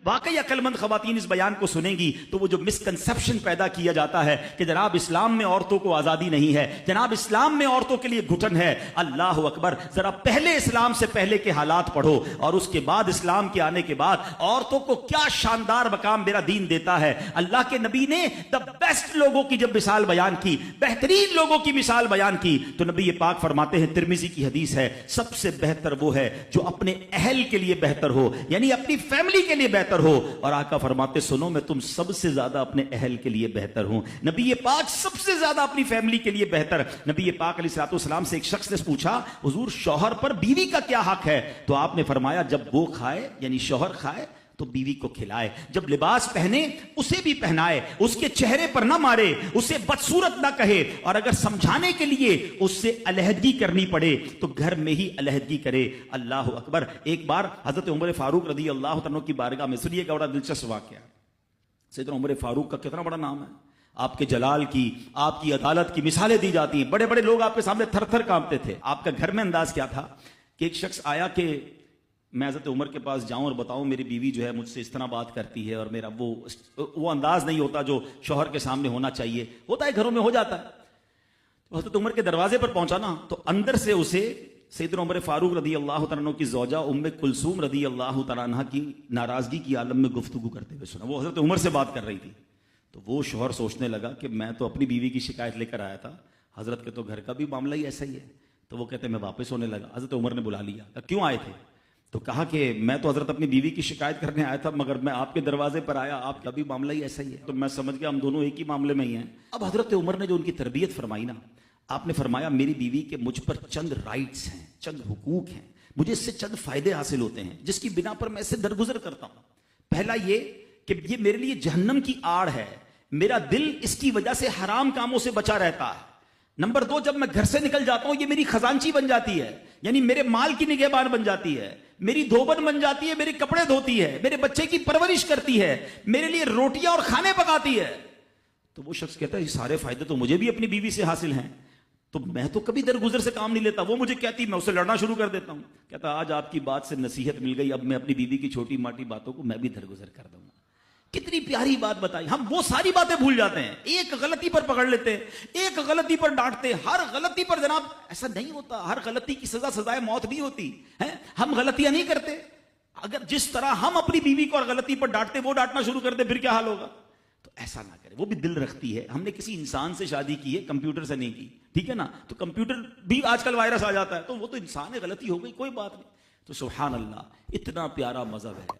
واقعی عقل مند خواتین اس بیان کو سنیں گی تو وہ جو مسکنسپشن پیدا کیا جاتا ہے کہ جناب اسلام میں عورتوں کو آزادی نہیں ہے، جناب اسلام میں عورتوں کے لیے گھٹن ہے، اللہ اکبر، ذرا پہلے اسلام سے پہلے کے حالات پڑھو اور اس کے بعد اسلام کے آنے کے بعد عورتوں کو کیا شاندار مقام میرا دین دیتا ہے۔ اللہ کے نبی نے دا بیسٹ لوگوں کی جب مثال بیان کی، بہترین لوگوں کی مثال بیان کی، تو نبی پاک فرماتے ہیں، ترمذی کی حدیث ہے، سب سے بہتر وہ ہے جو اپنے اہل کے لیے بہتر ہو، یعنی اپنی فیملی کے لیے بہتر ہو، اور آقا فرماتے سنو میں تم سب سے زیادہ اپنے اہل کے لیے بہتر ہوں۔ نبی پاک سب سے زیادہ اپنی فیملی کے لیے بہتر۔ نبی پاک علیہ الصلوۃ والسلام سے ایک شخص نے پوچھا، حضور شوہر پر بیوی کا کیا حق ہے؟ تو آپ نے فرمایا جب وہ کھائے یعنی شوہر کھائے تو بیوی کو کھلائے، جب لباس پہنے اسے بھی پہنائے، اس کے چہرے پر نہ مارے، اسے بدصورت نہ کہے، اور اگر سمجھانے کے لیے اس سے علیحدگی کرنی پڑے تو گھر میں ہی علیحدگی کرے۔ اللہ اکبر۔ ایک بار حضرت عمر فاروق رضی اللہ عنہ کی بارگاہ میں، سنیے گا، بڑا دلچسپ واقعہ۔ سیدنا عمر فاروق کا کتنا بڑا نام ہے، آپ کے جلال کی، آپ کی عدالت کی مثالیں دی جاتی ہیں، بڑے بڑے لوگ آپ کے سامنے تھر تھر کانپتے تھے۔ آپ کا گھر میں انداز کیا تھا کہ ایک شخص آیا کہ میں حضرت عمر کے پاس جاؤں اور بتاؤں میری بیوی جو ہے مجھ سے اس طرح بات کرتی ہے، اور میرا وہ انداز نہیں ہوتا جو شوہر کے سامنے ہونا چاہیے، ہوتا ہے گھروں میں ہو جاتا ہے۔ تو حضرت عمر کے دروازے پر پہنچا نا، تو اندر سے اسے سیدنا عمر فاروق رضی اللہ تعالیٰ عنہ کی زوجہ ام کلثوم رضی اللہ تعالیٰ عنہ کی ناراضگی کی عالم میں گفتگو کرتے ہوئے سنا۔ وہ حضرت عمر سے بات کر رہی تھی، تو وہ شوہر سوچنے لگا کہ میں تو اپنی بیوی کی شکایت لے کر آیا تھا، حضرت کے تو گھر کا بھی معاملہ ہی ایسا ہی ہے۔ تو وہ کہتے میں واپس ہونے لگا، حضرت عمر نے بلا لیا، کہا کیوں آئے تھے؟ تو کہا کہ میں تو حضرت اپنی بیوی کی شکایت کرنے آیا تھا، مگر میں آپ کے دروازے پر آیا، آپ کا بھی معاملہ ہی ایسا ہی ہے، تو میں سمجھ گیا ہم دونوں ایک ہی معاملے میں ہی ہیں۔ اب حضرت عمر نے جو ان کی تربیت فرمائی نا، آپ نے فرمایا میری بیوی کے مجھ پر چند رائٹس ہیں، چند حقوق ہیں، مجھے اس سے چند فائدے حاصل ہوتے ہیں جس کی بنا پر میں اس سے درگزر کرتا ہوں۔ پہلا یہ کہ یہ میرے لیے جہنم کی آڑ ہے، میرا دل اس کی وجہ سے حرام کاموں سے بچا رہتا ہے۔ نمبر دو، جب میں گھر سے نکل جاتا ہوں یہ میری خزانچی بن جاتی ہے، یعنی میرے مال کی نگہبان بن جاتی ہے، میری دھوبن بن جاتی ہے، میرے کپڑے دھوتی ہے، میرے بچے کی پرورش کرتی ہے، میرے لیے روٹیاں اور کھانے پکاتی ہے۔ تو وہ شخص کہتا ہے یہ سارے فائدے تو مجھے بھی اپنی بیوی سے حاصل ہیں، تو میں تو کبھی درگزر سے کام نہیں لیتا، وہ مجھے کہتی میں اسے لڑنا شروع کر دیتا ہوں۔ کہتا آج آپ کی بات سے نصیحت مل گئی، اب میں اپنی بیوی کی چھوٹی ماٹی باتوں کو میں بھی درگزر کر دوں گا۔ کتنی پیاری بات بتائی، ہم وہ ساری باتیں بھول جاتے ہیں، ایک غلطی پر پکڑ لیتے ہیں، ایک غلطی پر ڈانٹتے، ہر غلطی پر جناب ایسا نہیں ہوتا، ہر غلطی کی سزا سزائے موت نہیں ہوتی ہے، ہم غلطیاں نہیں کرتے۔ اگر جس طرح ہم اپنی بیوی کو اور غلطی پر ڈانٹتے وہ ڈانٹنا شروع کر دے پھر کیا حال ہوگا؟ تو ایسا نہ کرے، وہ بھی دل رکھتی ہے، ہم نے کسی انسان سے شادی کی ہے، کمپیوٹر سے نہیں کی، ٹھیک ہے نا؟ تو کمپیوٹر بھی آج کل وائرس آ جاتا ہے، تو وہ تو انسان ہے، غلطی ہو گئی، کوئی بات نہیں۔ تو سبحان اللہ، اتنا پیارا مذہب ہے۔